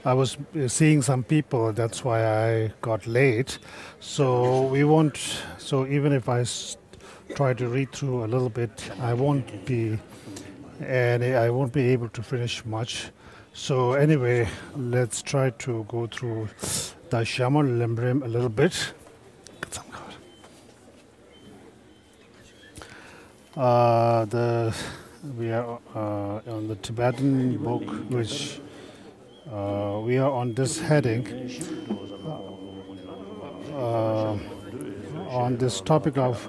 I was seeing some people, that's why I got late. So we won't, so even if I try to read through a little bit, I won't be able to finish much. So anyway, let's try to go through the Lam Rim a little bit. We are on the Tibetan book, which we are on this heading, on this topic of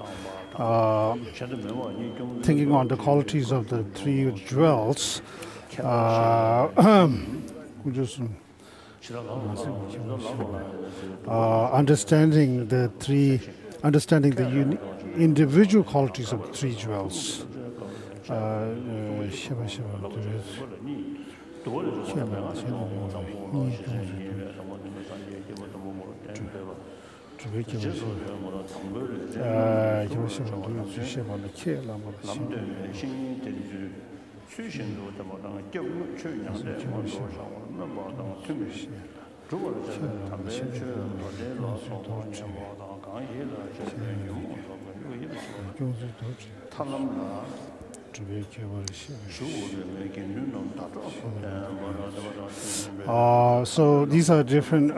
thinking on the qualities of the three jewels. Understanding the individual qualities of the three jewels. So these are different.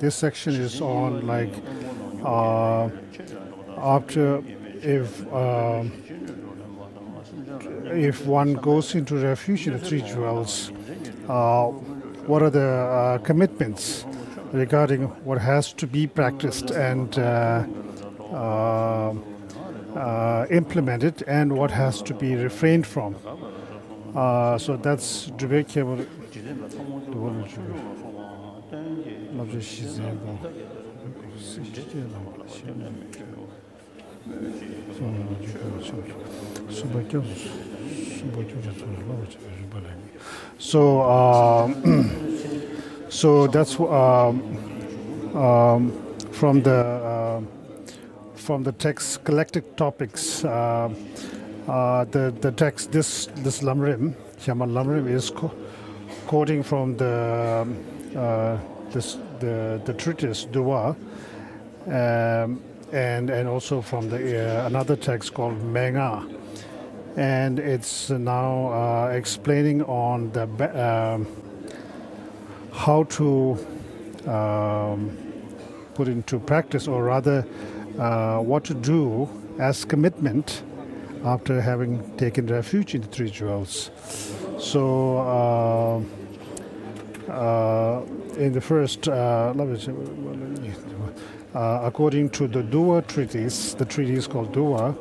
This section is on like after if one goes into refuge in the three jewels, what are the commitments regarding what has to be practiced and implemented, and what has to be refrained from. So that's so that's from the text collected topics. The text, this Lam Rim, Lam Rim, is quoting from the treatise Dua, and also from the another text called Menga, and it's now explaining on the how to put into practice, or rather what to do as commitment after having taken refuge in the three jewels. So in the first, according to the Dua treatise, the treatise called Dua,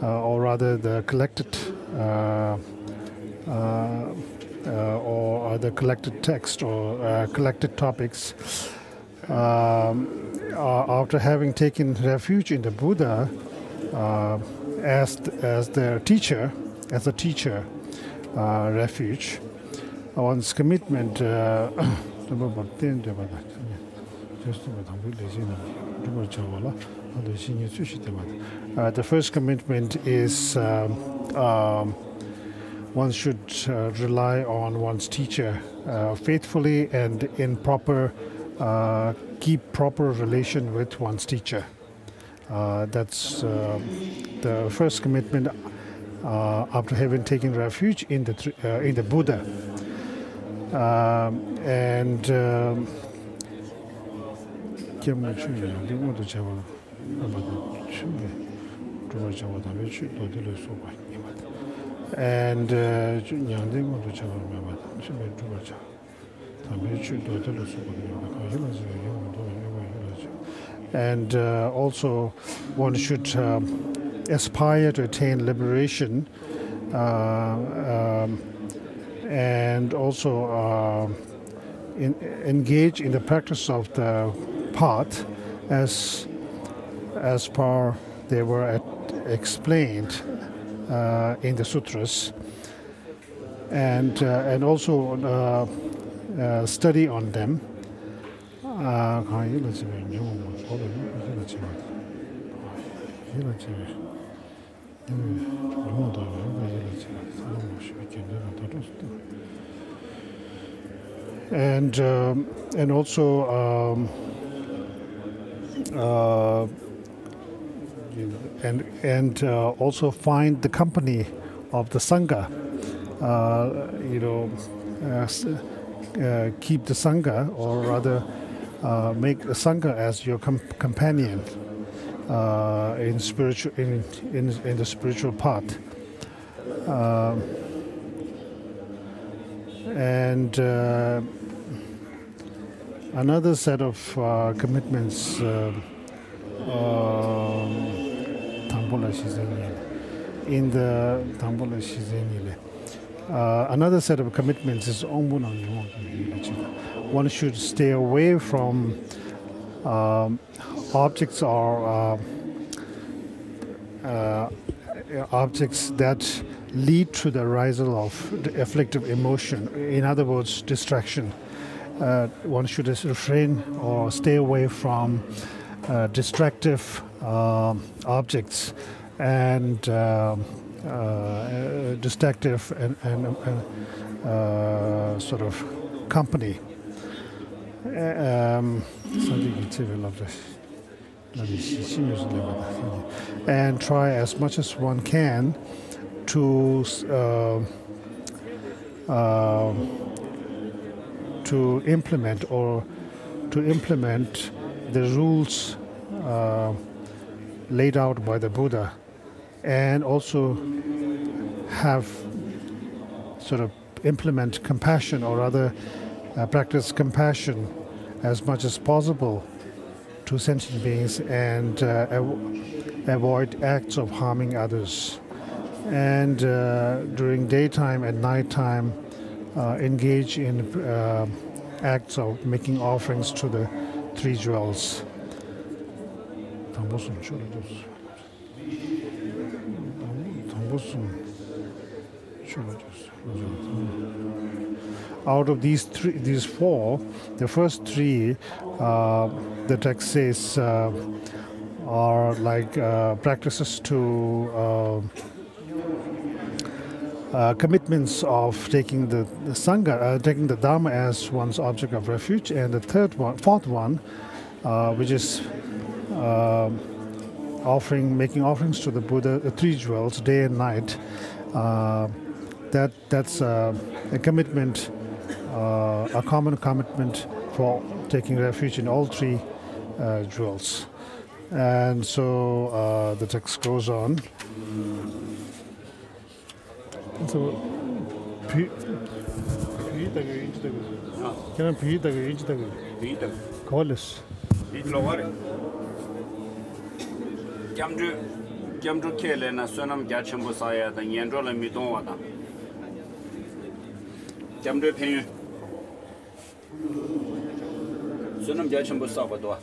or rather the collected or the collected text or collected topics, after having taken refuge in the Buddha as their teacher, as a teacher refuge, one's commitment. The first commitment is one should rely on one's teacher faithfully and in proper, keep proper relation with one's teacher. That's the first commitment after having taken refuge in the Buddha. And also one should aspire to attain liberation, and also engage in the practice of the path as per they were explained in the sutras, and also study on them, And also also find the company of the sangha. Keep the sangha, or rather make the sangha as your companion in the spiritual path. And another set of commitments another set of commitments is one should stay away from objects or objects that lead to the arisal of the afflictive emotion. In other words, distraction. One should refrain or stay away from distractive objects and distractive and sort of company. And try as much as one can to implement the rules laid out by the Buddha, and also have sort of implement compassion, or rather practice compassion as much as possible to sentient beings, and avoid acts of harming others. And during daytime and nighttime, engage in acts of making offerings to the three jewels. Out of these four, the first three, the text says, are like practices to commitments of taking the sangha, taking the dharma as one's object of refuge, and the fourth one, which is making offerings to the Buddha, the three jewels, day and night. That's a commitment, a common commitment for taking refuge in all three jewels. And so the text goes on. So, Jamdru kele na sonam gyachimbo saya da nyendro la midon wa da. Jamdru penyu. Sonam gyachimbo sawa do.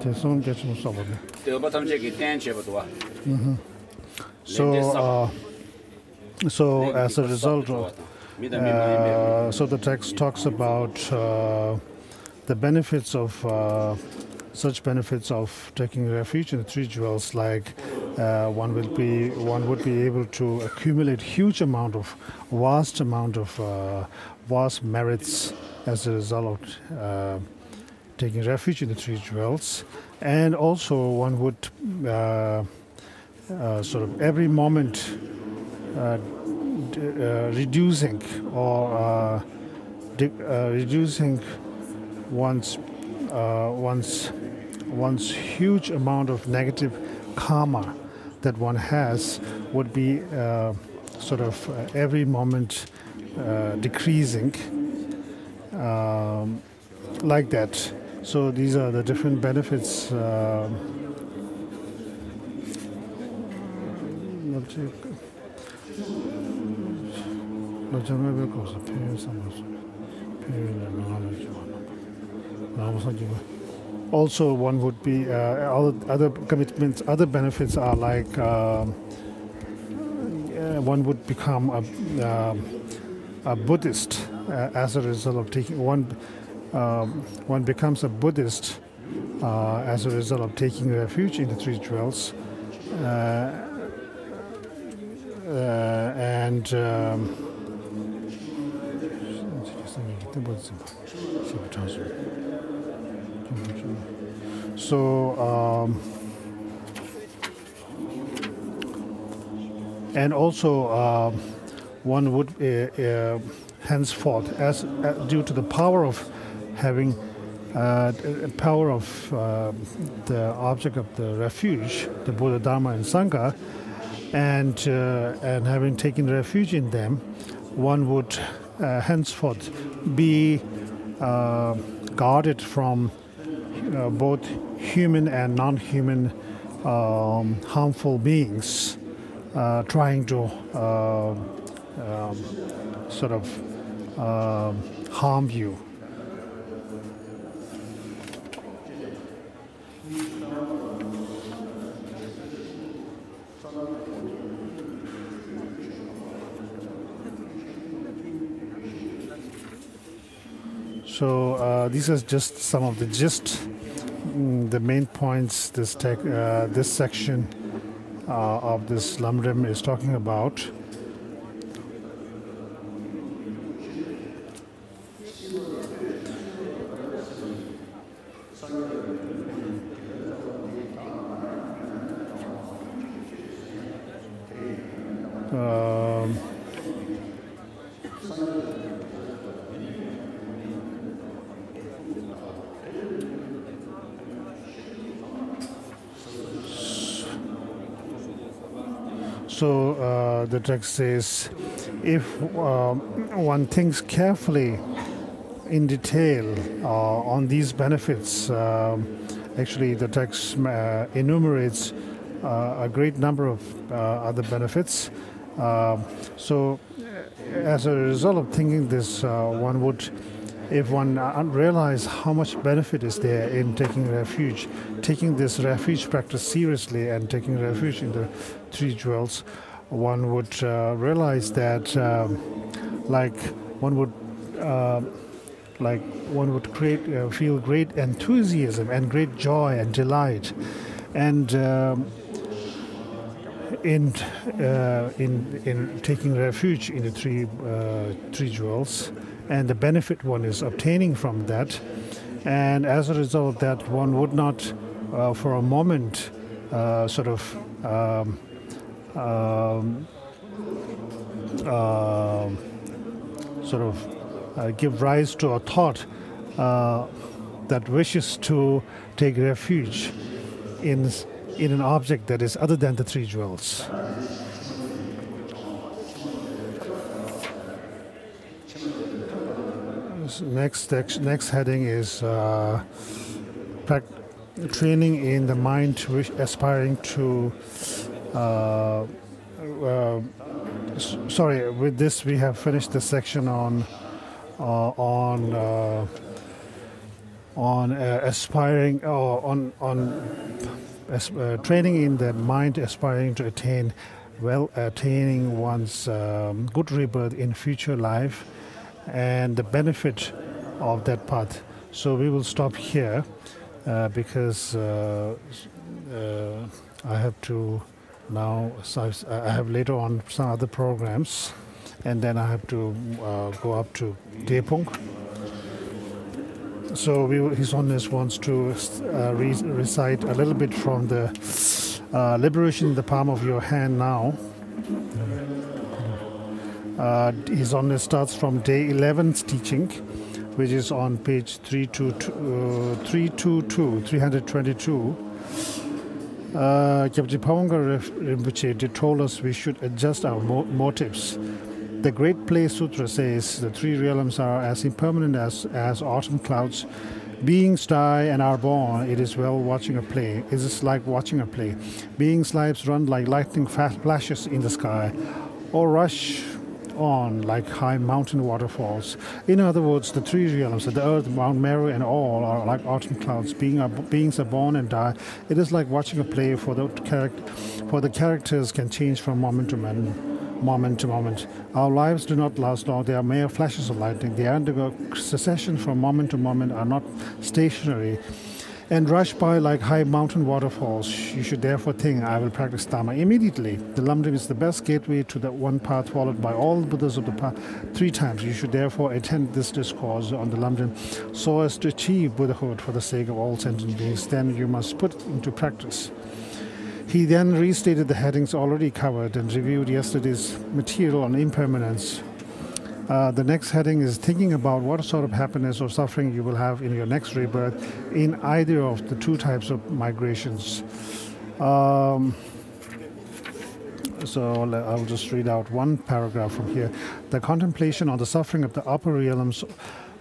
Te sonam gyachimbo sawa do. Te batam je ki ten che ba do. So as a result of so the text talks about the benefits of such benefits of taking refuge in the three jewels, like one would be able to accumulate vast merits as a result of taking refuge in the three jewels, and also one would sort of every moment reducing one's huge amount of negative karma that one has would be sort of every moment decreasing, like that. So these are the different benefits. Also, one would be other commitments. Other benefits are like one would become a Buddhist as a result of taking one. one becomes a Buddhist as a result of taking refuge in the three jewels. And also one would henceforth, as due to the power of having the object of the refuge, the Buddha, Dharma, and Sangha, and having taken refuge in them, one would henceforth be guarded from both human and non-human harmful beings trying to sort of harm you. So these are just some of the the main points this section of this Lam Rim is talking about. So the text says, if one thinks carefully in detail on these benefits, actually the text enumerates a great number of other benefits. So as a result of thinking this, one would, if one realize how much benefit is there in taking refuge, taking this refuge practice seriously and taking refuge in the three jewels, one would realize that one would feel great enthusiasm and great joy and delight, and in taking refuge in the three jewels, and the benefit one is obtaining from that. And as a result of that, one would not for a moment give rise to a thought that wishes to take refuge in an object that is other than the three jewels. Next heading is training in the mind, aspiring to. Sorry, with this we have finished the section on training in the mind, aspiring to attaining one's good rebirth in future life, and the benefit of that path. So we will stop here because I have to now. I have later on some other programs, and then I have to go up to Depung. So His Holiness wants to recite a little bit from the Liberation in the Palm of Your Hand now. His Holiness starts from day 11's teaching, which is on page 322. Kyabji Pawanga Rinpoche told us we should adjust our motives. The Great Play Sutra says the three realms are as impermanent as autumn clouds. Beings die and are born. It is well watching a play. It is like watching a play. Beings' lives run like lightning flashes in the sky, or rush on like high mountain waterfalls. In other words, the three realms, the earth, Mount Meru, and all are like autumn clouds. Beings are born and die. It is like watching a play, for the characters can change from moment to moment to moment. Our lives do not last long. They are mere flashes of lightning. They undergo succession from moment to moment, are not stationary, and rush by like high mountain waterfalls. You should therefore think, I will practice Dharma immediately. The Lam Rim is the best gateway to the one path followed by all Buddhas of the path 3 times. You should therefore attend this discourse on the Lam Rim so as to achieve Buddhahood for the sake of all sentient beings. Then you must put into practice. He then restated the headings already covered and reviewed yesterday's material on impermanence. The next heading is thinking about what sort of happiness or suffering you will have in your next rebirth in either of the 2 types of migrations. So I'll just read out one paragraph from here. The contemplation on the suffering of the upper realms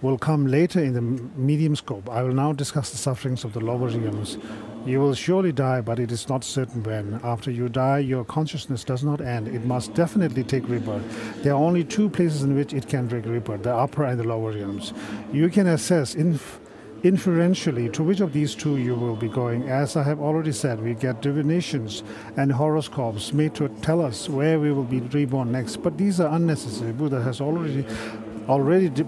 will come later in the medium scope. I will now discuss the sufferings of the lower realms. You will surely die, but it is not certain when. After you die, your consciousness does not end. It must definitely take rebirth. There are only 2 places in which it can take rebirth, the upper and the lower realms. You can assess inferentially to which of these 2 you will be going. As I have already said, we get divinations and horoscopes made to tell us where we will be reborn next, but these are unnecessary. Buddha has already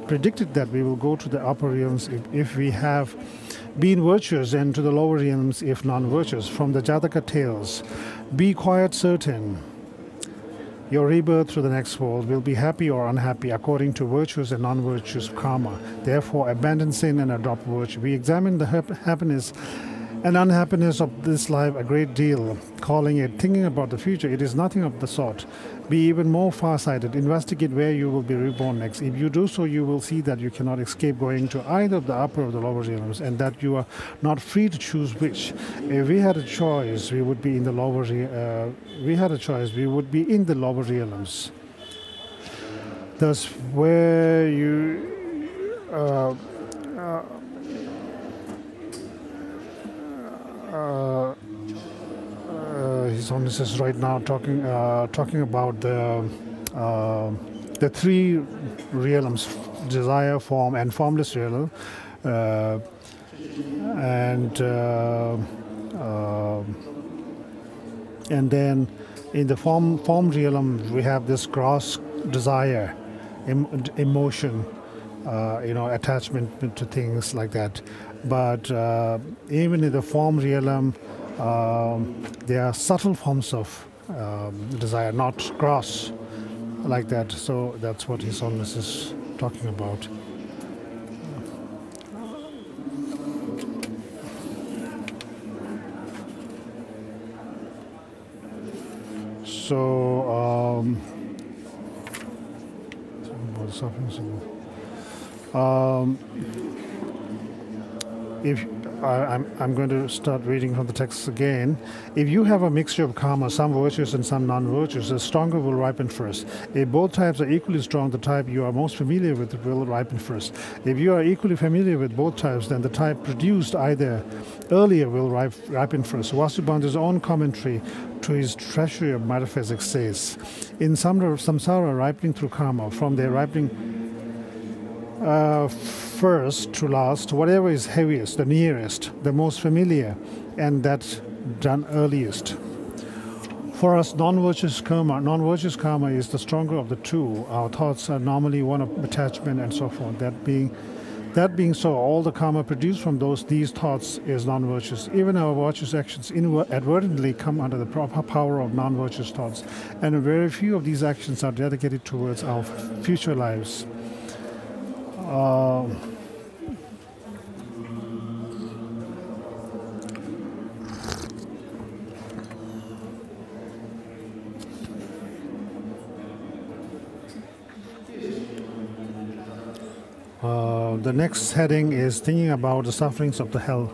predicted that we will go to the upper realms if we have been virtuous, and to the lower realms if non-virtuous. From the Jataka tales, be quite certain your rebirth to the next world will be happy or unhappy according to virtuous and non-virtuous karma. Therefore, abandon sin and adopt virtue. We examine the happiness and unhappiness of this life a great deal, calling it thinking about the future. It is nothing of the sort. Be even more far-sighted. Investigate where you will be reborn next. If you do so, you will see that you cannot escape going to either of the upper or the lower realms, and that you are not free to choose which. If we had a choice, we would be in the lower. We would be in the lower realms. Thus, where you. His Holiness is right now talking about the 3 realms: desire, form, and formless realm, and then in the form realm we have this gross desire, emotion, attachment to things like that. But even in the form realm, there are subtle forms of desire, not gross like that. So that's what His Holiness is talking about. So if I'm going to start reading from the text again. If you have a mixture of karma, some virtuous and some non-virtuous, the stronger will ripen first. If both types are equally strong, the type you are most familiar with will ripen first. If you are equally familiar with both types, then the type produced either earlier will ripen first. Vasubandhu's own commentary to his Treasury of Metaphysics says, in samsara ripening through karma, from their ripening first to last, whatever is heaviest, the nearest, the most familiar, and that done earliest. For us, non-virtuous karma is the stronger of the 2. Our thoughts are normally one of attachment and so forth. That being so, all the karma produced from these thoughts is non-virtuous. Even our virtuous actions inadvertently come under the proper power of non-virtuous thoughts, and very few of these actions are dedicated towards our future lives. The next heading is thinking about the sufferings of the hell.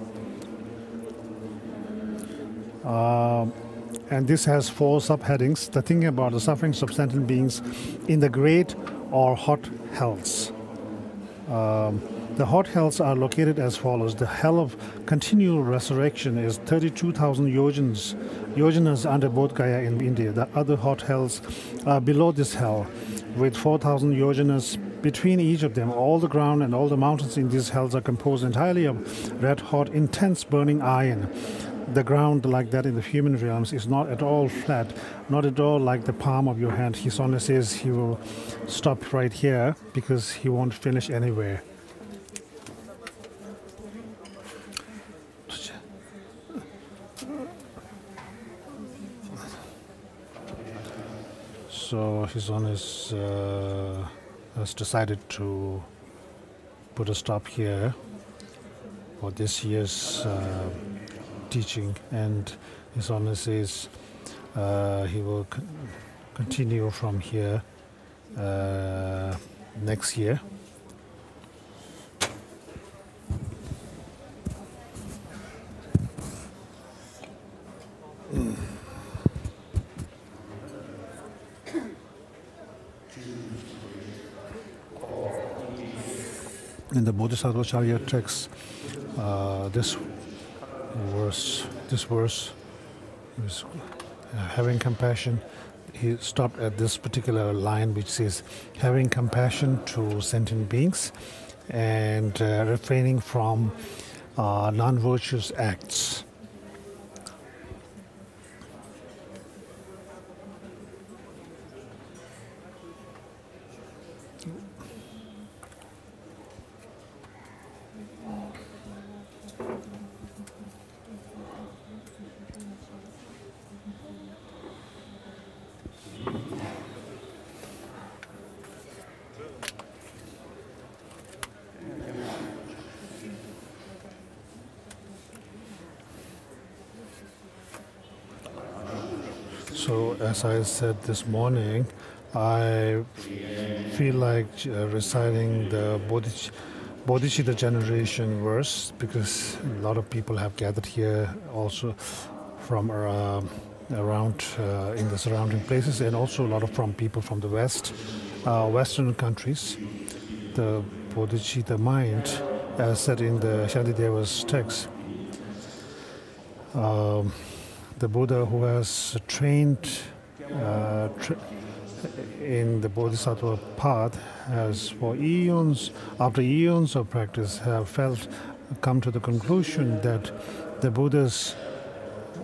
And this has 4 subheadings. The thinking about the sufferings of sentient beings in the great or hot hells. The hot hells are located as follows. The hell of continual resurrection is 32,000 yojanas under Bodh Gaya in India. The other hot hells are below this hell, with 4,000 yojanas between each of them. All the ground and all the mountains in these hells are composed entirely of red-hot, intense burning iron. the ground like that in the human realms is not at all flat, not at all like the palm of your hand. His Honor says he will stop right here because he won't finish anywhere. So His Honor has decided to put a stop here for this year's teaching, and His Honor says he will continue from here next year. In the Bodhisattva Charya text, this verse is having compassion. He stopped at this particular line which says, having compassion to sentient beings and refraining from non-virtuous acts. So, as I said this morning, I feel like reciting the Bodhicitta generation verse because a lot of people have gathered here also from around in the surrounding places, and also a lot of people from the Western countries. The Bodhicitta mind, as said in the Shantideva's text, the Buddha who has trained in the Bodhisattva path has for eons, after eons of practice, have come to the conclusion that the Buddhas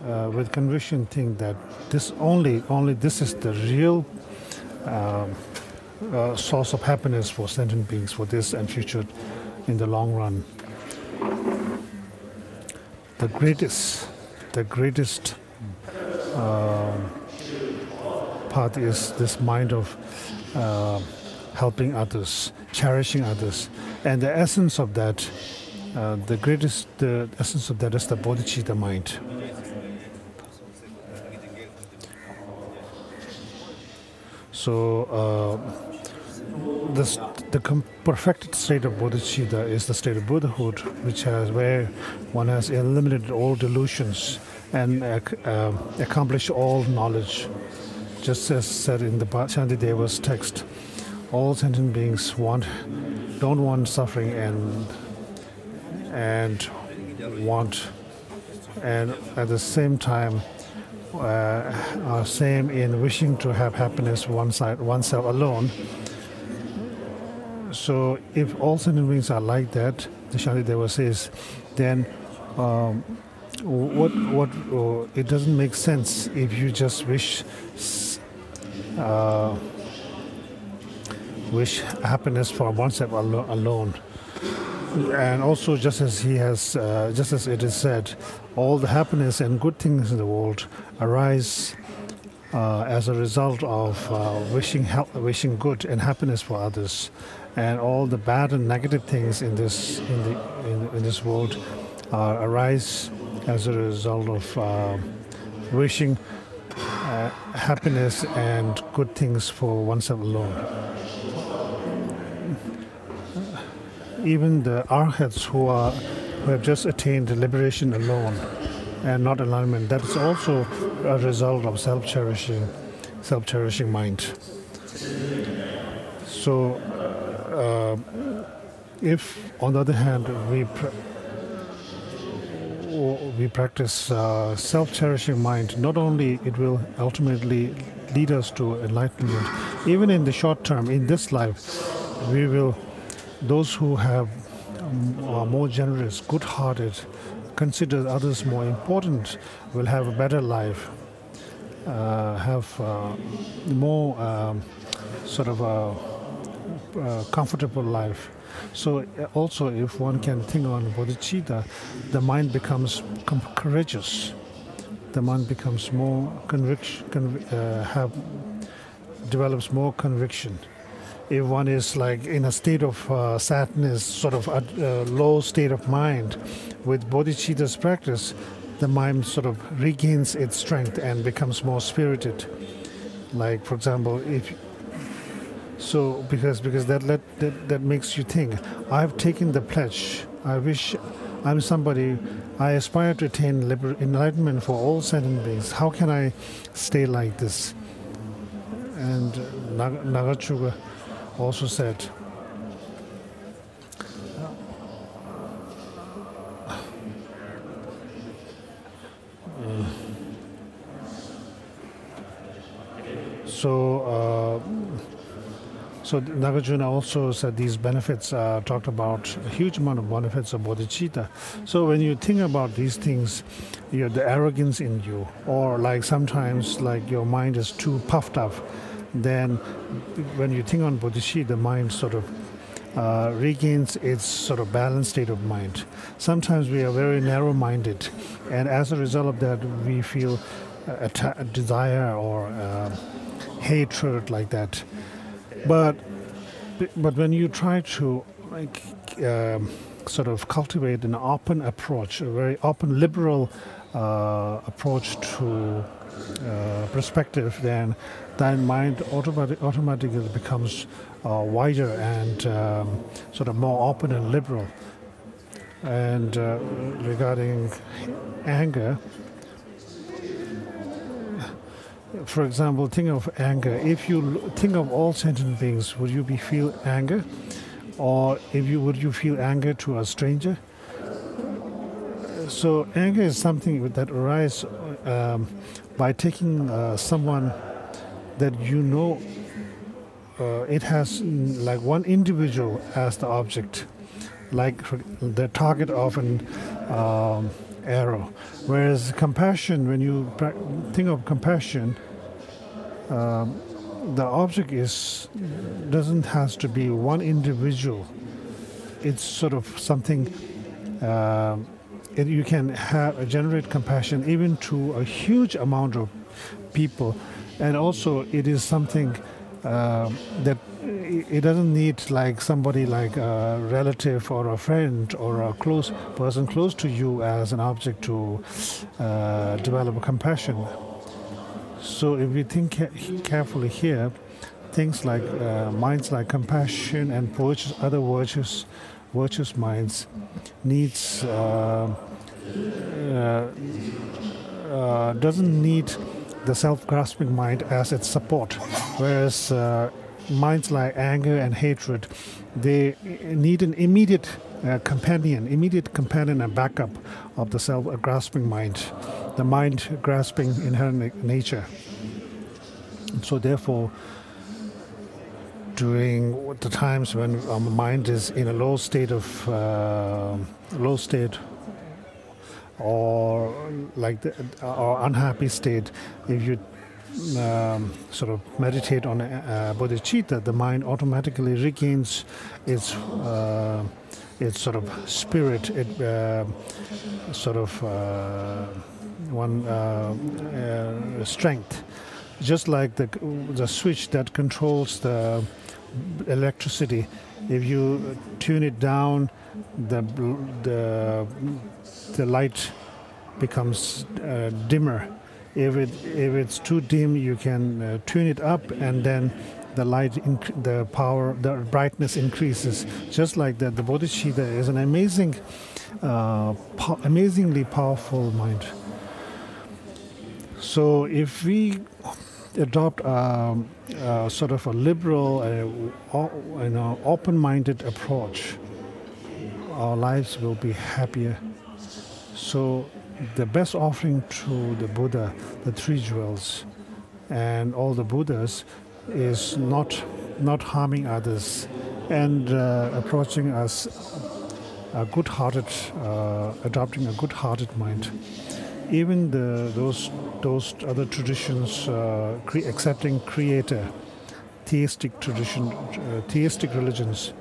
with conviction think that this only this is the real source of happiness for sentient beings for this and future in the long run. The greatest path is this mind of helping others, cherishing others, and the essence of that, the essence of that is the bodhicitta mind. So the perfected state of bodhicitta is the state of Buddhahood, where one has eliminated all delusions and accomplished all knowledge. Just as said in the Shantideva's text, all sentient beings don't want suffering and at the same time are same in wishing to have happiness oneself alone. So if all sentient beings are like that, the Shantideva says, then it doesn't make sense if you just wish happiness for oneself alone. And also, just as it is said, all the happiness and good things in the world arise as a result of wishing good and happiness for others, and all the bad and negative things in this world arise as a result of wishing happiness and good things for oneself alone. Even the arhats who have just attained liberation alone and not alignment, that is also a result of self-cherishing mind. So if on the other hand we practice self-cherishing mind, not only it will ultimately lead us to enlightenment, even in the short term, in this life, those who are more generous, good-hearted, considers others more important will have a better life, have more sort of a comfortable life. So also, if one can think on bodhicitta, the mind becomes courageous. The mind becomes more develops more conviction. If one is like in a state of sadness, sort of a low state of mind, with bodhicitta's practice, the mind sort of regains its strength and becomes more spirited. Like, for example, because that makes you think, I've taken the pledge. I wish I'm somebody. I aspire to attain enlightenment for all sentient beings. How can I stay like this? And Nagachuga also said, so Nagarjuna also said these benefits, talked about a huge amount of benefits of bodhicitta. So when you think about these things, the arrogance in you, or like sometimes like your mind is too puffed up, then when you think on bodhicitta, the mind sort of regains its sort of balanced state of mind. Sometimes we are very narrow-minded, and as a result of that, we feel a desire or hatred like that. But when you try to sort of cultivate an open approach, a very open, liberal approach to perspective, then that mind automatically becomes wider and sort of more open and liberal. And regarding anger, for example, think of anger. If you think of all sentient beings, would you feel anger? Or would you feel anger to a stranger? So anger is something that arises by taking someone that you know it has like one individual as the object, like the target of an arrow. Whereas compassion, when you think of compassion, the object doesn't have to be one individual. It's sort of something you can generate compassion even to a huge amount of people, and also it is something that it doesn't need like somebody like a relative or a friend or a close person close to you as an object to develop compassion. So if we think carefully here, things like minds like compassion and other virtuous minds needs doesn't need the self-grasping mind as its support, whereas minds like anger and hatred, they need an immediate companion and backup of the self-grasping mind, the mind grasping inherent nature. So therefore, during the times when our mind is in a low state or or unhappy state, if you sort of meditate on bodhicitta, the mind automatically regains its sort of spirit, strength. Just like the switch that controls the electricity, if you tune it down, the light becomes dimmer. If it's too dim, you can tune it up, and then the light, the brightness increases. Just like that, the bodhicitta is an amazingly powerful mind. So if we adopt sort of a liberal, open-minded approach, our lives will be happier. So the best offering to the Buddha, the three jewels, and all the Buddhas, is not harming others and approaching us a good-hearted, adopting a good-hearted mind. Even those other traditions, accepting creator, theistic tradition, theistic religions,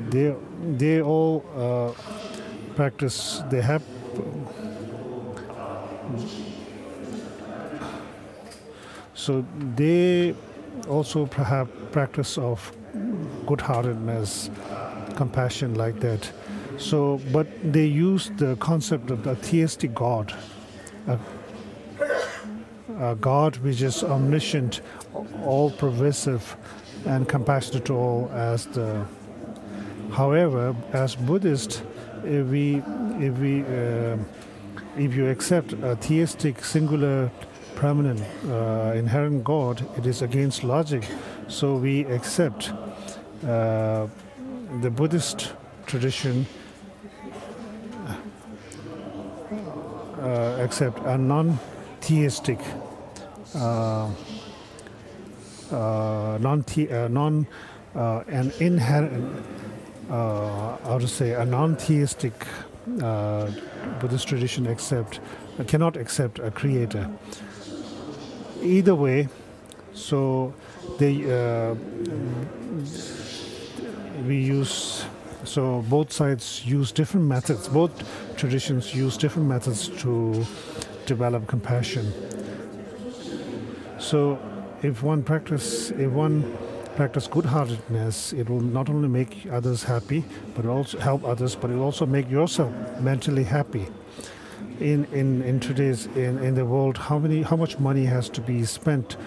they all practice. They have so they also have practice of good-heartedness, compassion, like that. So, but they use the concept of the theistic God, a God which is omniscient, all-pervasive, and compassionate to all as the. However, as Buddhists, if you accept a theistic, singular, permanent, inherent God, it is against logic. So we accept the Buddhist tradition, accept a non-theistic, an inherent, how to say, a non-theistic Buddhist tradition cannot accept a creator. Either way, so both sides use different methods. Both traditions use different methods to develop compassion. So if one practice good-heartedness, it will not only make others happy, but also help others, but it will also make yourself mentally happy. In today's in the world, how much money has to be spent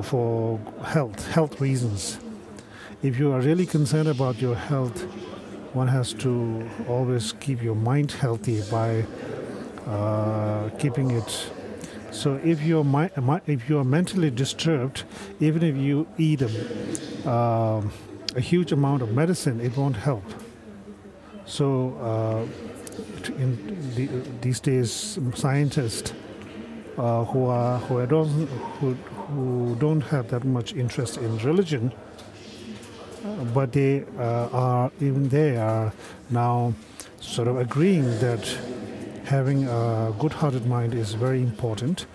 for health reasons? If you are really concerned about your health, one has to always keep your mind healthy by keeping it. So if you are mentally disturbed, even if you eat a huge amount of medicine, it won't help. So these days, scientists who don't have that much interest in religion, but they are now sort of agreeing that having a good-hearted mind is very important.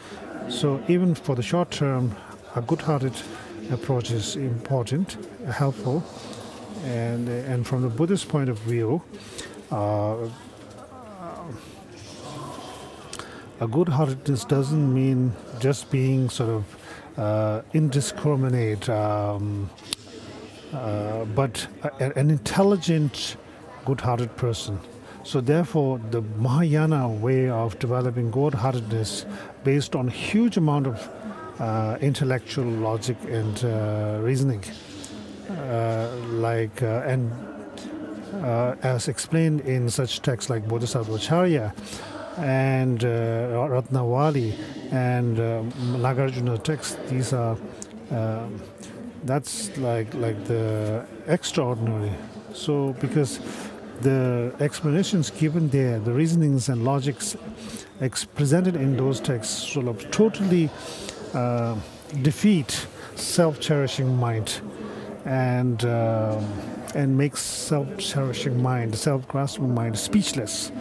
So even for the short term, a good-hearted approach is important, helpful, and from the Buddhist point of view, a good-heartedness doesn't mean just being sort of indiscriminate, but an intelligent, good-hearted person. So therefore, the Mahayana way of developing good-heartedness, based on huge amount of intellectual logic and reasoning, as explained in such texts like Bodhisattvacharya and Ratnavali and Nagarjuna texts. These are that's like the extraordinary. So because the explanations given there, the reasonings and logics presented in those texts sort of totally defeat self-cherishing mind and makes self-cherishing mind, self-grasping mind speechless.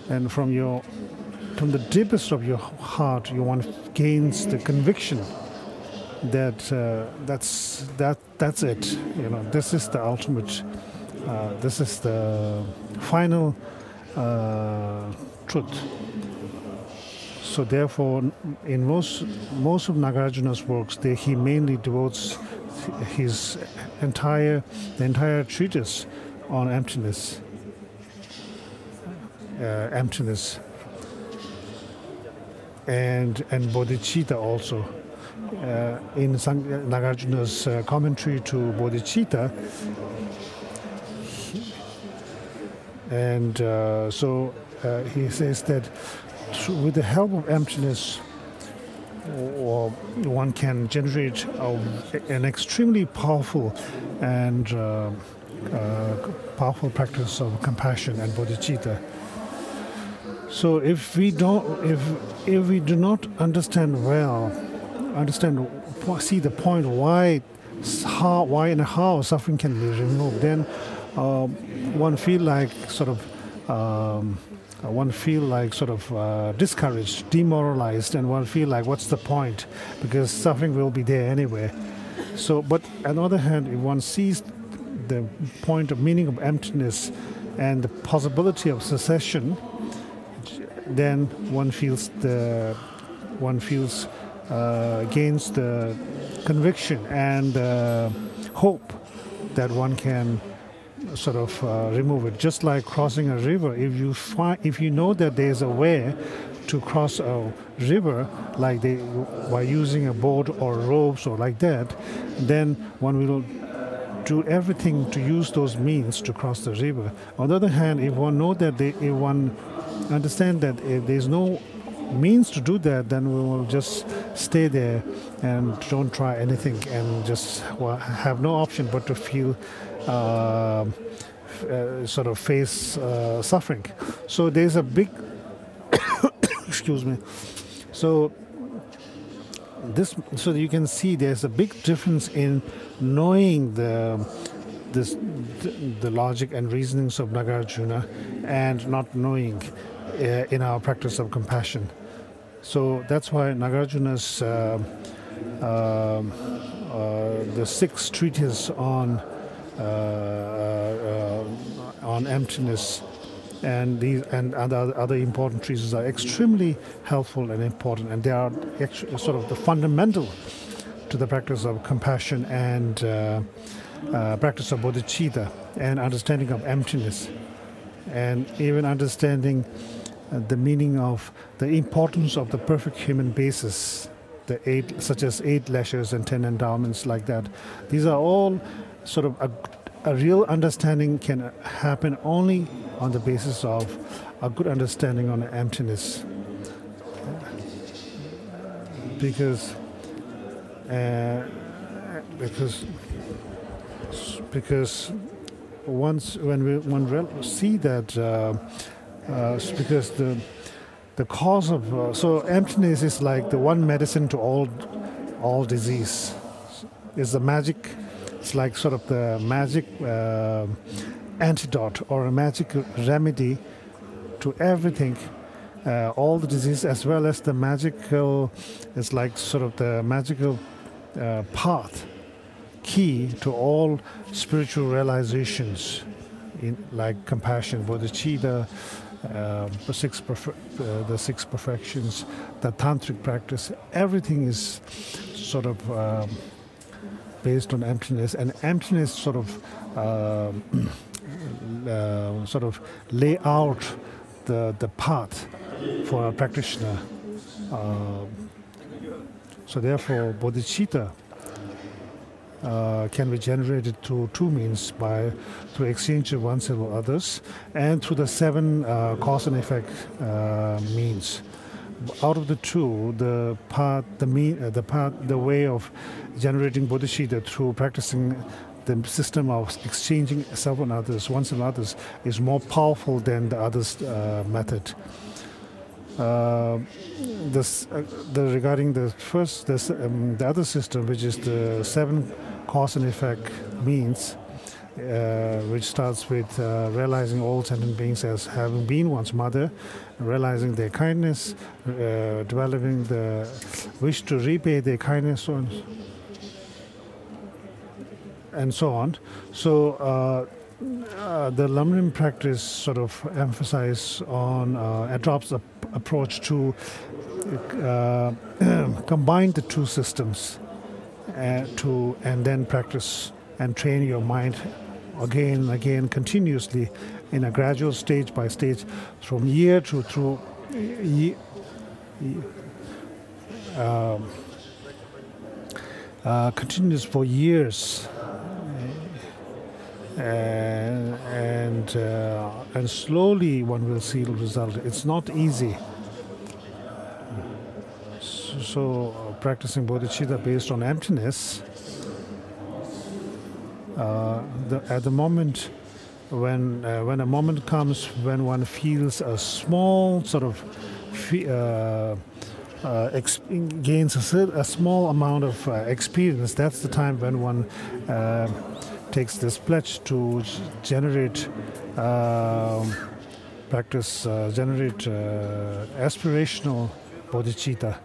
And from the deepest of your heart, you want gains the conviction that that's it. You know, this is the ultimate. This is the final truth. So therefore, in most of Nagarjuna's works, he mainly devotes the entire treatise on emptiness. And bodhicitta also. In Nagarjuna's commentary to bodhicitta, he says that with the help of emptiness, one can generate an extremely powerful and powerful practice of compassion and bodhicitta. So if we do not see the point why and how suffering can be removed, then one feel like discouraged, demoralized, and one feel like what's the point, because suffering will be there anyway. So, but on the other hand, if one sees the point of meaning of emptiness and the possibility of cessation, then one gains the conviction and hope that one can remove it. Just like crossing a river, if you know that there's a way to cross a river, like by using a boat or ropes or like that, then one will do everything to use those means to cross the river. On the other hand, if one know that if one understand that if there's no means to do that, then we will just stay there and don't try anything and just have no option but to feel face suffering. So there's a big excuse me. So you can see there's a big difference in knowing the logic and reasonings of Nagarjuna and not knowing in our practice of compassion. So that's why Nagarjuna's the 6 treatises on emptiness and other important treatises are extremely helpful and important, and they are actually the fundamental to the practice of compassion and practice of bodhicitta and understanding of emptiness, and even understanding the meaning of the importance of the perfect human basis, such as 8 leisures and 10 endowments, like that. These are all a real understanding can happen only on the basis of a good understanding on emptiness, because once when one see that because the cause of so emptiness is like the one medicine to all disease. Is the magic. It's like the magic antidote or a magic remedy to everything, all the disease, as well as the magical. It's like the magical path, key to all spiritual realizations, like compassion, bodhicitta, the 6 perfections, the tantric practice. Everything is based on emptiness, and emptiness lay out the path for a practitioner. So therefore, bodhicitta can be generated through 2 means: through exchange of oneself with others, and through the 7 cause and effect means. Out of the 2, the way of generating bodhicitta through practicing the system of exchanging self and others, oneself and others, is more powerful than the others method. Regarding the first, the other system, which is the 7 cause and effect means, which starts with realizing all sentient beings as having been one's mother, realizing their kindness, developing the wish to repay their kindness, and so on. So the Lam Rim practice emphasizes on adopts the approach to combine the 2 systems and then practice and train your mind again and again continuously in a gradual stage by stage from year to through continuous for years, and slowly one will see the result. It's not easy. So practicing bodhicitta based on emptiness, at the moment when a moment comes when one feels a small gains a small amount of experience, that's the time when one takes this pledge to generate aspirational bodhicitta,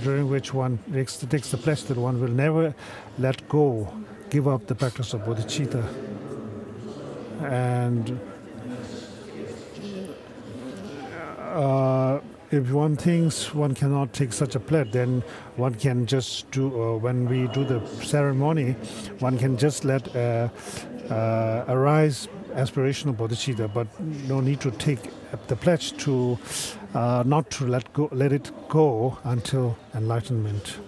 during which one takes the pledge that one will never give up the practice of bodhicitta. And if one thinks one cannot take such a pledge, then one can just do, when we do the ceremony, one can just let arise aspirational bodhicitta, but no need to take the pledge to not to let it go until enlightenment.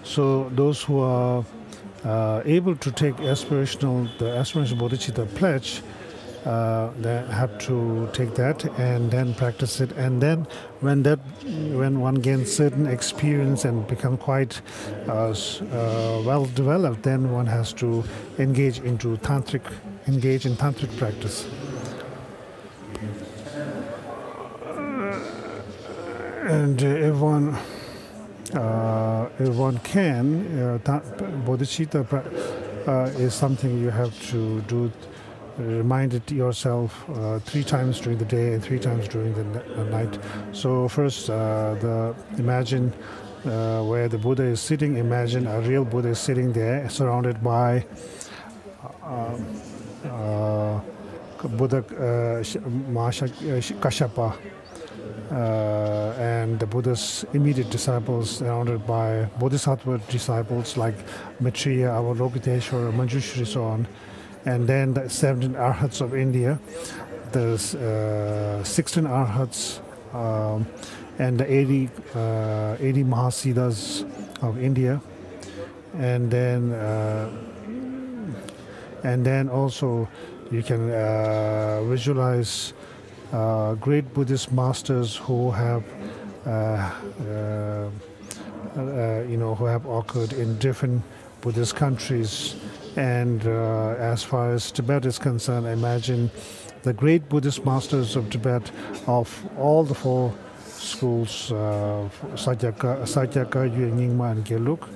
So those who are able to take the aspirational bodhicitta pledge, they have to take that and then practice it, and then when one gains certain experience and become quite well developed, then one has to engage in tantric practice. And if one can, bodhicitta is something you have to do. Remind it yourself 3 times during the day and 3 times during the night. So first, imagine where the Buddha is sitting. Imagine a real Buddha is sitting there, surrounded by Buddha Kashyapa and the Buddha's immediate disciples, surrounded by Bodhisattva disciples like Maitreya, Avalokiteshvara, Manjushri, so on. And then the 17 Arhats of India, there's 16 Arhats, and the 80 Mahasiddhas of India, and then also you can visualize great Buddhist masters who have who have occurred in different Buddhist countries. And as far as Tibet is concerned, imagine the great Buddhist masters of Tibet of all the 4 schools, Sakyaka, Yue Nyingma, and Gelug.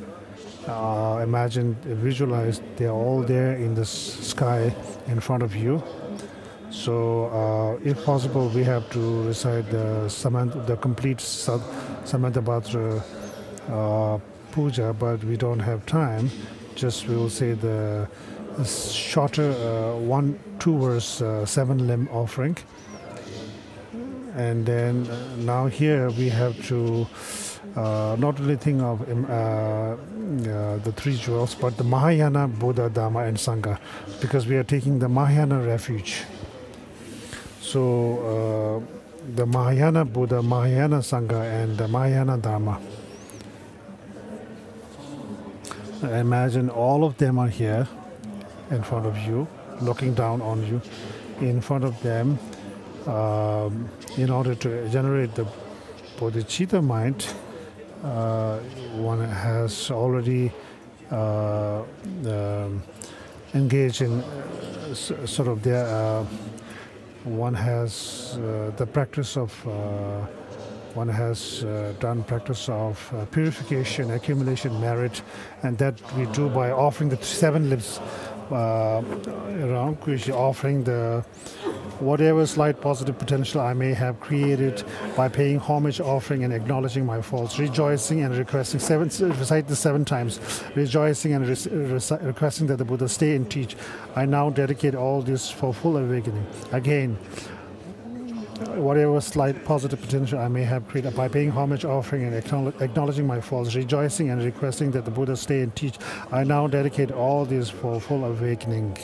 Visualize they're all there in the sky in front of you. So, if possible, we have to recite the complete Samantabhadra puja, but we don't have time. Just we will say the shorter 1-2 verse 7-limb offering, and then now here we have to not really think of the 3 jewels, but the Mahayana Buddha, Dharma, and Sangha, because we are taking the Mahayana refuge. So the Mahayana Buddha, Mahayana Sangha, and the Mahayana Dharma. Imagine all of them are here in front of you, looking down on you. In front of them, in order to generate the bodhicitta mind, one has already engaged in sort of their. One has the practice of. One has done practice of purification, accumulation, merit, and that we do by offering the 7 limbs around, which offering the whatever slight positive potential I may have created by paying homage, offering, and acknowledging my faults, rejoicing and requesting recite the 7 times, rejoicing and requesting that the Buddha stay and teach. I now dedicate all this for full awakening. Again, whatever slight positive potential I may have created by paying homage, offering, and acknowledging my faults, rejoicing and requesting that the Buddha stay and teach. I now dedicate all this for full awakening.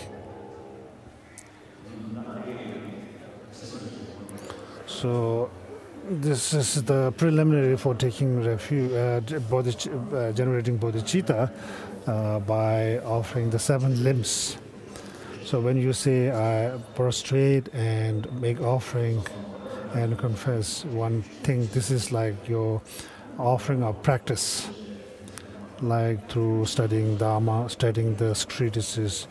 So this is the preliminary for taking refuge, generating bodhicitta by offering the 7 limbs. So when you say I prostrate and make offering and confess, one thing, this is like your offering of practice, like through studying Dharma, studying the treatises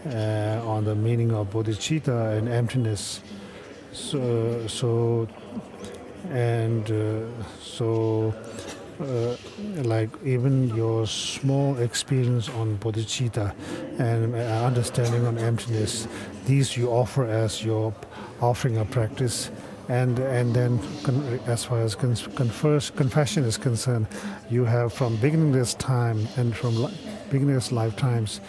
on the meaning of bodhicitta and emptiness. So And like even your small experience on bodhicitta and understanding on emptiness, these you offer as your offering of practice. And then as far as confession is concerned, you have from beginningless time and from beginningless lifetimes,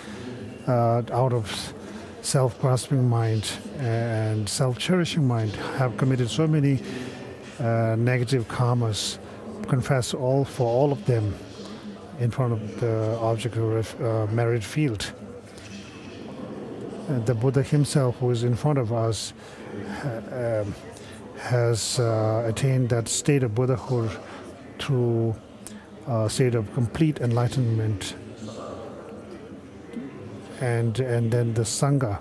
out of self-grasping mind and self-cherishing mind, have committed so many negative karmas. Confess for all of them in front of the object of merit field. The Buddha himself, who is in front of us, has attained that state of Buddhahood through a state of complete enlightenment. And then the Sangha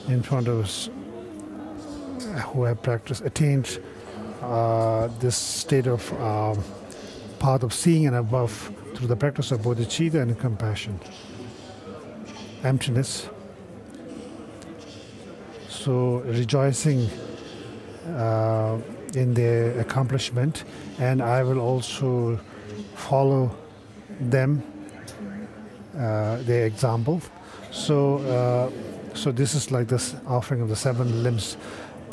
in front of us, who have attained this state of path of seeing and above through the practice of bodhicitta and compassion, emptiness. So rejoicing in their accomplishment, and I will also follow them, their example. So this is like this offering of the 7 limbs.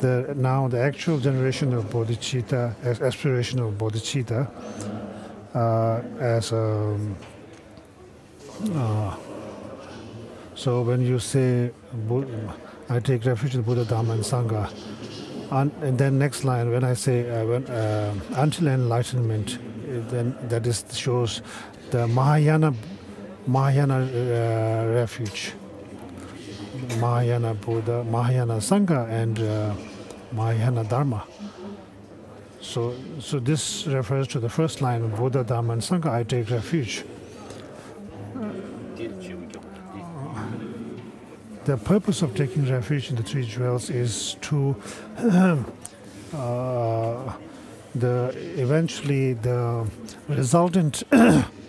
Now the actual generation of bodhicitta, as aspiration of bodhicitta, so when you say I take refuge in the Buddha, Dhamma and Sangha, and then next line when I say until enlightenment, then that shows the Mahayana refuge, Mahayana Buddha, Mahayana Sangha, and Mahayana Dharma. So this refers to the first line of Buddha, Dhamma, and Sangha. I take refuge. The purpose of taking refuge in the 3 jewels is to eventually the resultant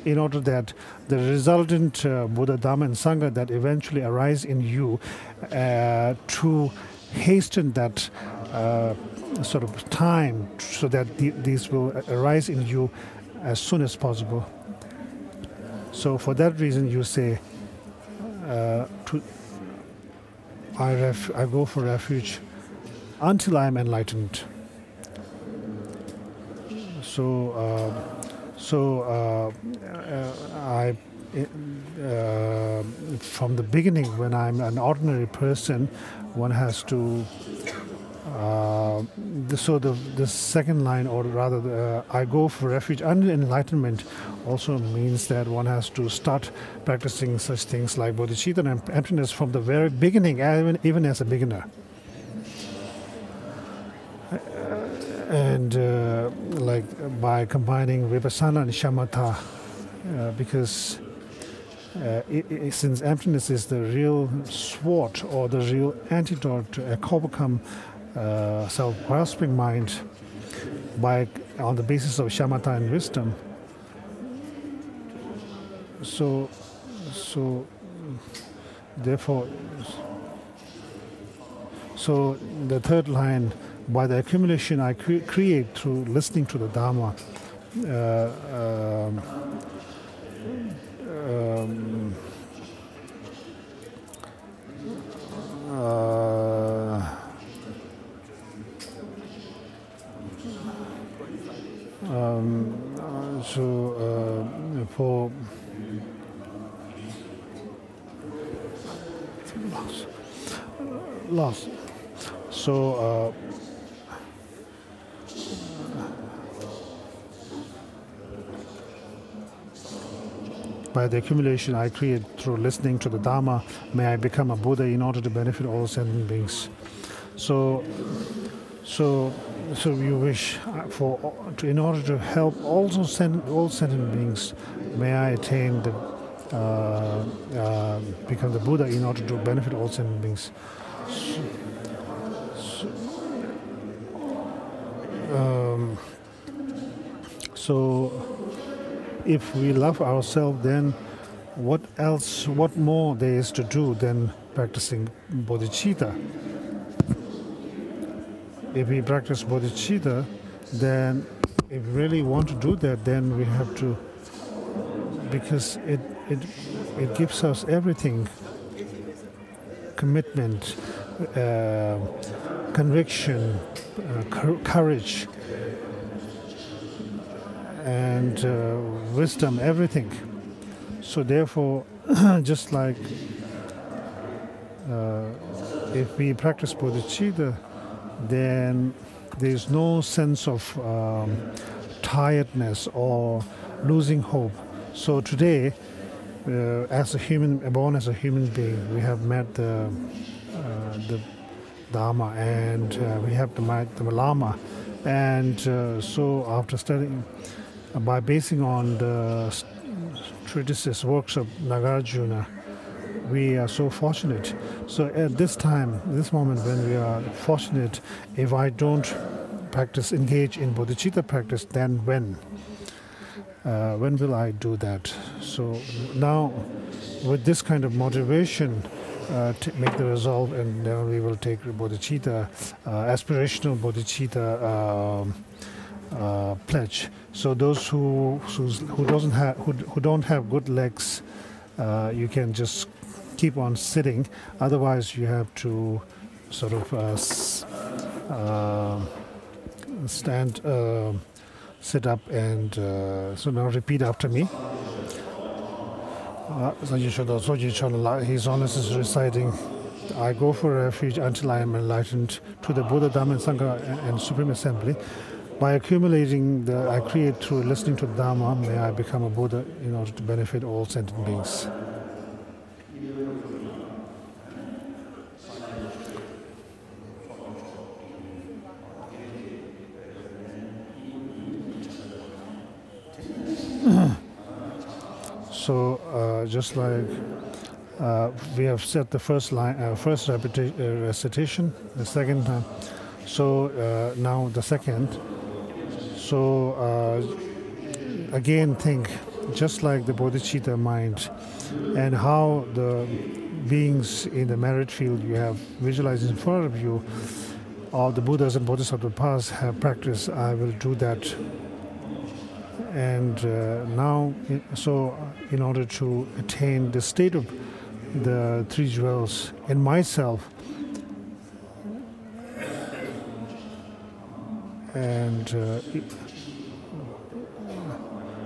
in order that the resultant Buddha, Dhamma, and Sangha that eventually arise in you to hasten that sort of time, so that these will arise in you as soon as possible. So for that reason you say I go for refuge until I am enlightened. I from the beginning, when I'm an ordinary person, one has to. The second line, or rather, I go for refuge until enlightenment, also means that one has to start practicing such things like bodhicitta and emptiness from the very beginning, even as a beginner. And like by combining vipassana and shamatha, because since emptiness is the real sword or the real antidote to overcome self-grasping mind on the basis of shamatha and wisdom. So therefore, so the third line, by the accumulation I create through listening to the Dhamma, for loss. So by the accumulation I create through listening to the Dhamma, may I become a Buddha in order to benefit all sentient beings. So you wish in order to help all sentient beings, may I attain become the Buddha in order to benefit all sentient beings. So if we love ourselves, then what more there is to do than practicing bodhicitta? If we practice bodhicitta, then if we really want to do that, then we have to, because it gives us everything: commitment, conviction, courage, and wisdom, everything. So therefore, just like if we practice bodhicitta, then there's no sense of tiredness or losing hope. So today, born as a human being, we have met the Dharma, and we have the Lama, and so after studying, by basing on the treatises, works of Nagarjuna, we are so fortunate. So at this time, this moment when we are fortunate, if I don't engage in bodhicitta practice, then when will I do that? So now, with this kind of motivation, to make the resolve, and then we will take bodhicitta, aspirational bodhicitta pledge. So those who don't have good legs, you can just keep on sitting. Otherwise, you have to sort of sit up, and so now repeat after me. His Holiness is reciting, I go for refuge until I am enlightened to the Buddha, Dhamma, and Sangha and Supreme Assembly. By accumulating I create through listening to Dhamma, may I become a Buddha in order to benefit all sentient beings. So just like we have said the first line, first recitation, the second time. So now the second. So again, think just like the bodhicitta mind, and how the beings in the merit field you have visualized in front of you, all the Buddhas and Bodhisattvas past have practiced. I will do that. And now, so in order to attain the state of the three jewels in myself, and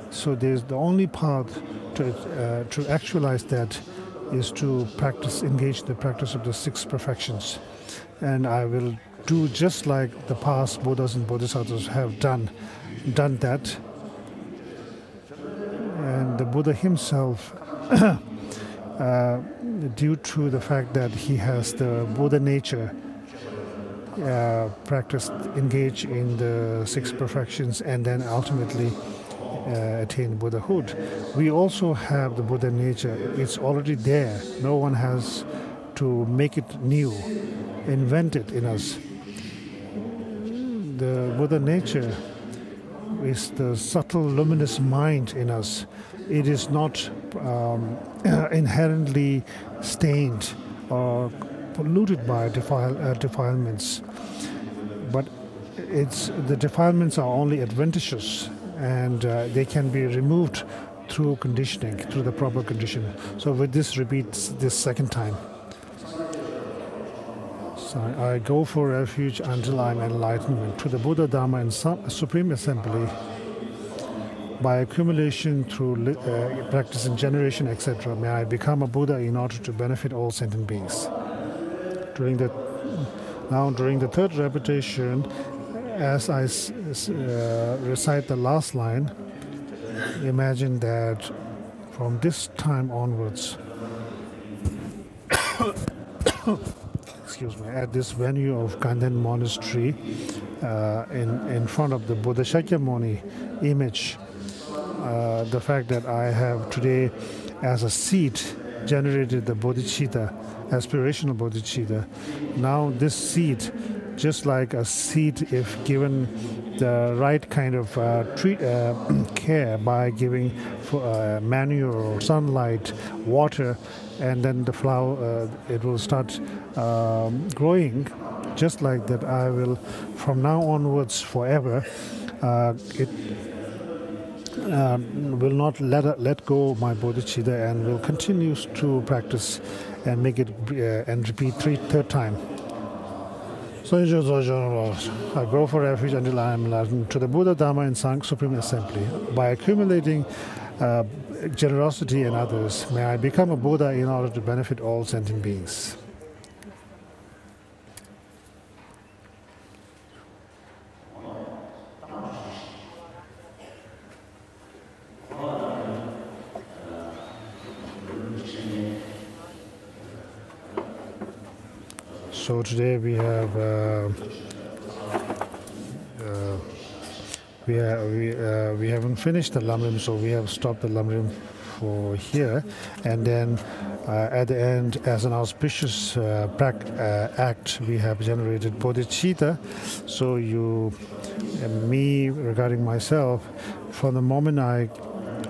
so there's the only path to actualize that is to engage the practice of the six perfections. And I will do just like the past Buddhas and Bodhisattvas have done that. And the Buddha himself, due to the fact that he has the Buddha nature, engage in the six perfections, and then ultimately attain Buddhahood. We also have the Buddha nature. It's already there. No one has to make it new, invent it in us. The Buddha nature is the subtle, luminous mind in us. It is not inherently stained or polluted by defilements, but the defilements are only adventitious, and they can be removed through conditioning, through the proper conditioning. So with this, repeat this second time. So I go for refuge until I am enlightened to the Buddha, Dhamma, and Supreme Assembly. By accumulation through practice in generation, etc., may I become a Buddha in order to benefit all sentient beings. During the third repetition, as I recite the last line, imagine that from this time onwards, excuse me, at this venue of Ganden Monastery, in front of the Buddha Shakyamuni image, the fact that I have today as a seed generated the bodhicitta, aspirational bodhicitta. Now this seed, just like a seed, if given the right kind of care by giving manure or sunlight, water, and then the flower, it will start growing just like that, I will, from now onwards, forever, it will not let go of my bodhicitta and will continue to practice and make it and repeat third time. So I go for refuge until I am enlightened to the Buddha, Dharma, and Sangha Supreme Assembly. By accumulating generosity in others, may I become a Buddha in order to benefit all sentient beings. So today we have we haven't finished the Lam Rim, so we have stopped the Lam Rim for here, and then at the end, as an auspicious act, we have generated bodhicitta. So me regarding myself, from the moment I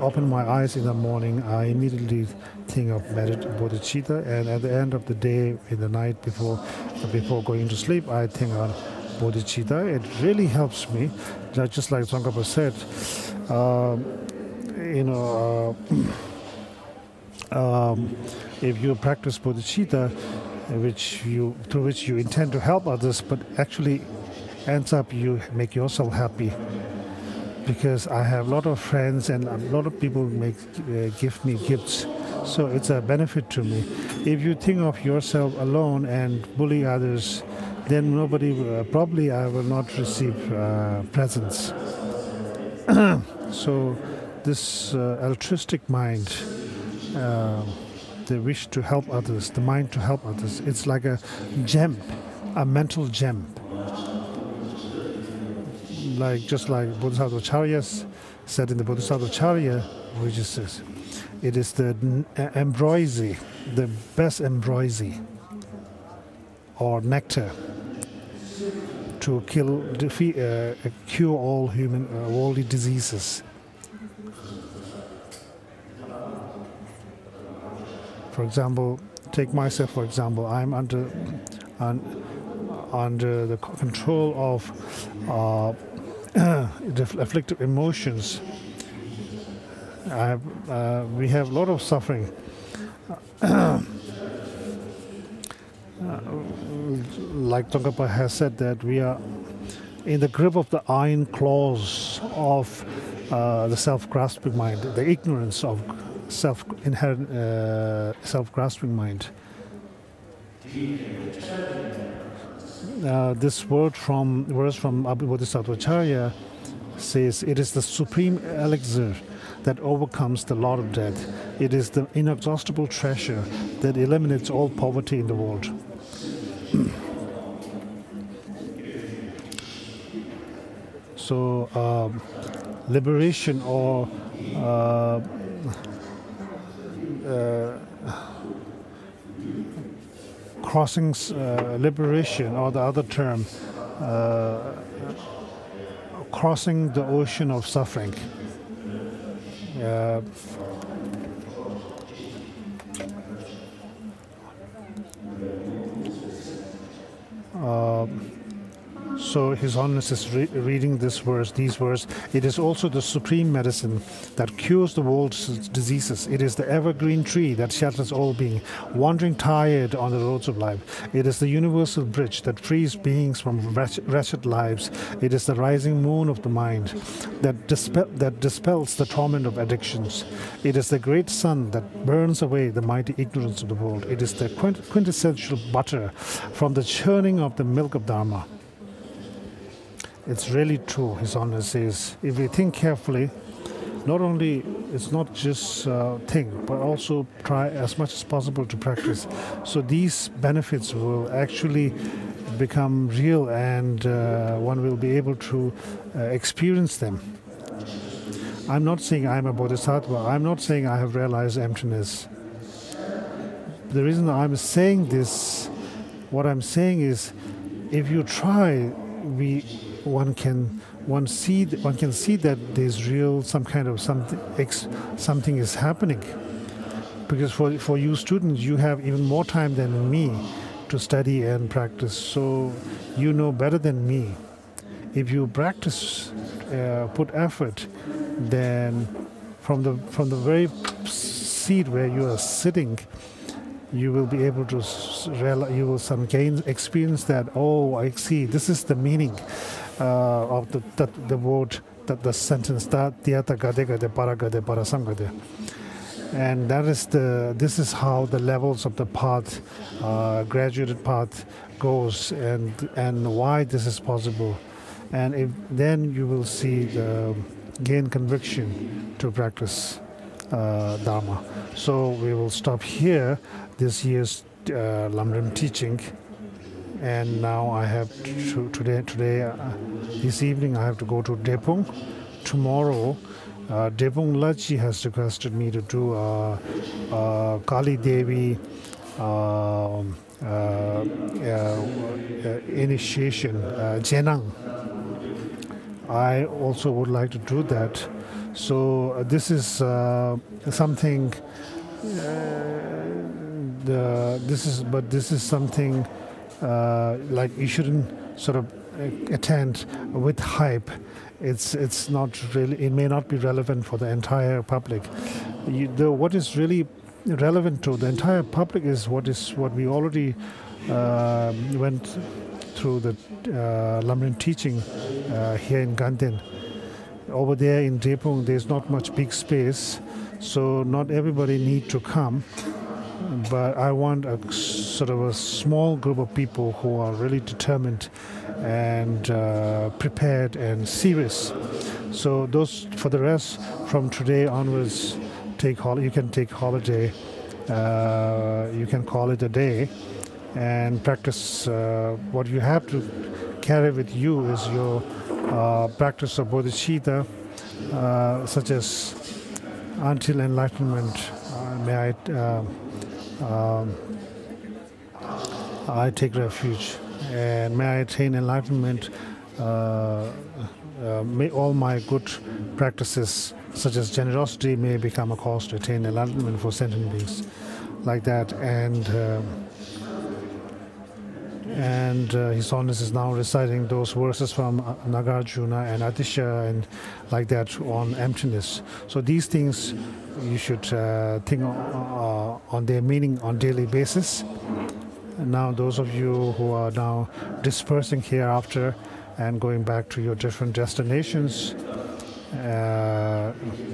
open my eyes in the morning, I immediately think of bodhicitta, and at the end of the day, in the night before going to sleep, I think on bodhicitta. It really helps me, just like Tsongkhapa said. If you practice bodhicitta, through which you intend to help others, but actually ends up you make yourself happy. Because I have a lot of friends and a lot of people give me gifts, so it's a benefit to me. If you think of yourself alone and bully others, then nobody probably I will not receive presents. So this altruistic mind, the wish to help others, the mind to help others, it's like a gem, a mental gem. Just like Bodhisattva Charya said in the Bodhisattva Charya, which is it is the ambrosia, the best ambrosia or nectar to cure all worldly diseases. For example, take myself for example. I'm under the control of afflictive emotions. We have a lot of suffering. Like Tsongkhapa has said, that we are in the grip of the iron claws of the self-grasping mind, the ignorance of inherent self-grasping mind. This verse from Bodhisattva Charya says, it is the supreme elixir that overcomes the lot of death. It is the inexhaustible treasure that eliminates all poverty in the world. So liberation or crossing liberation, or the other term, crossing the ocean of suffering. So His Holiness is reading these verses. It is also the supreme medicine that cures the world's diseases. It is the evergreen tree that shelters all being, wandering tired on the roads of life. It is the universal bridge that frees beings from wretched lives. It is the rising moon of the mind that dispels the torment of addictions. It is the great sun that burns away the mighty ignorance of the world. It is the quintessential butter from the churning of the milk of Dharma. It's really true, His Honor says. If we think carefully, not only it's not just think, but also try as much as possible to practice. So these benefits will actually become real, and one will be able to experience them. I'm not saying I'm a bodhisattva. I'm not saying I have realized emptiness. The reason I'm saying this, what I'm saying is, if you try, one can see that there's real something is happening. Because for you students, you have even more time than me. to study and practice. So you know better than me. If you practice, put effort, then from the very seat where you are sitting, you will be able to you will some gain experience that, oh, I see, this is the meaning of the word, the sentence that and this is how the levels of the path, graduated path goes, and why this is possible. And then you will see gain conviction to practice Dharma. So we will stop here this year's Lam Rim teaching, and now I have this evening I have to go to Depung. Tomorrow Depung Lachi has requested me to do Kali Devi initiation, Jenang. I also would like to do that. So this is something. This is something like you shouldn't sort of attend with hype. It's not really. It may not be relevant for the entire public. What is really relevant to the entire public is what we already went through the Lam Rim teaching here in Ganden. Over there in Depung, there's not much big space, so not everybody need to come. But I want a sort of a small group of people who are really determined and prepared and serious. So those, for the rest, from today onwards, you can take holiday. You can call it a day and practice. What you have to carry with you is your practice of bodhicitta, such as until enlightenment. I take refuge, and may I attain enlightenment. May all my good practices, such as generosity, may become a cause to attain enlightenment for sentient beings, like that. And His Holiness is now reciting those verses from Nagarjuna and Atisha and like that on emptiness. So these things you should think on their meaning on daily basis. And now those of you who are now dispersing hereafter and going back to your different destinations,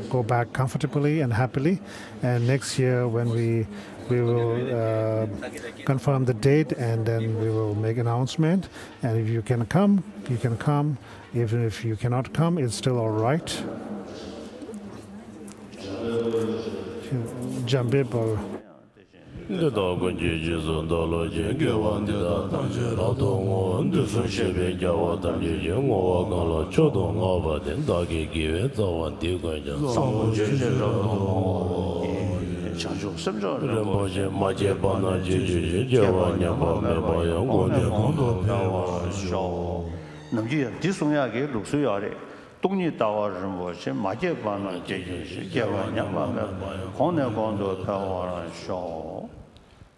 go back comfortably and happily. And next year when we will confirm the date, and then we will make announcement. And if you can come, you can come. Even if you cannot come, it's still all right. Jambebo. 동니 다와르 뭐지 마제바나 제제 제와냐마 코네 건도 타와라 쇼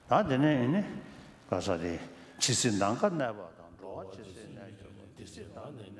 다데네 가사데 치신당 간나바 로 치신나 디시다네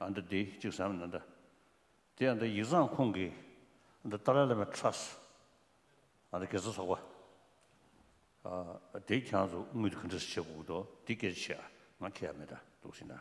under the Jusamanda. They are the Yuzan Kongi, the Dalai Lama Trust, and the Kazasawa. They can do Mudkundus Shabudo, Dikisha, Makiameda, Dosina.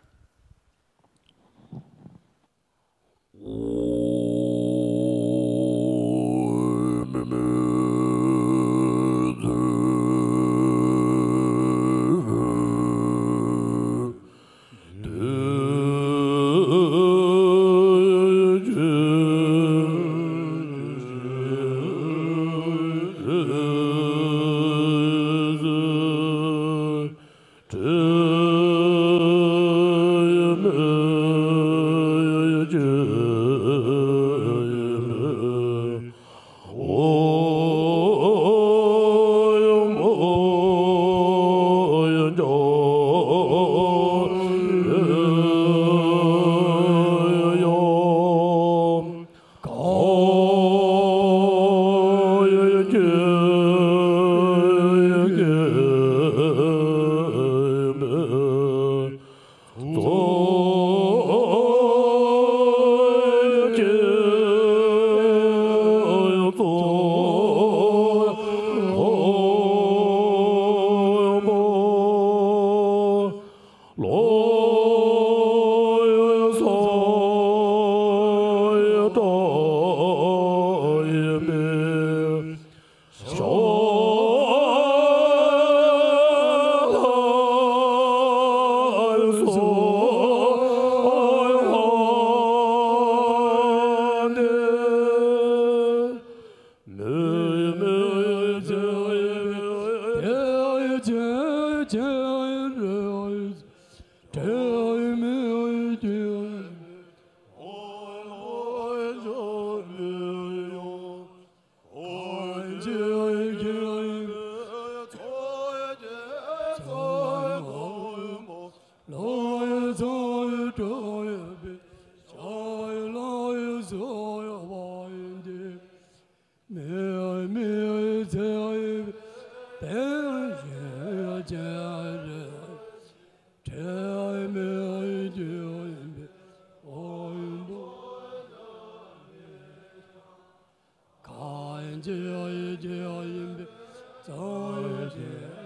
Jaya Jaya Jaya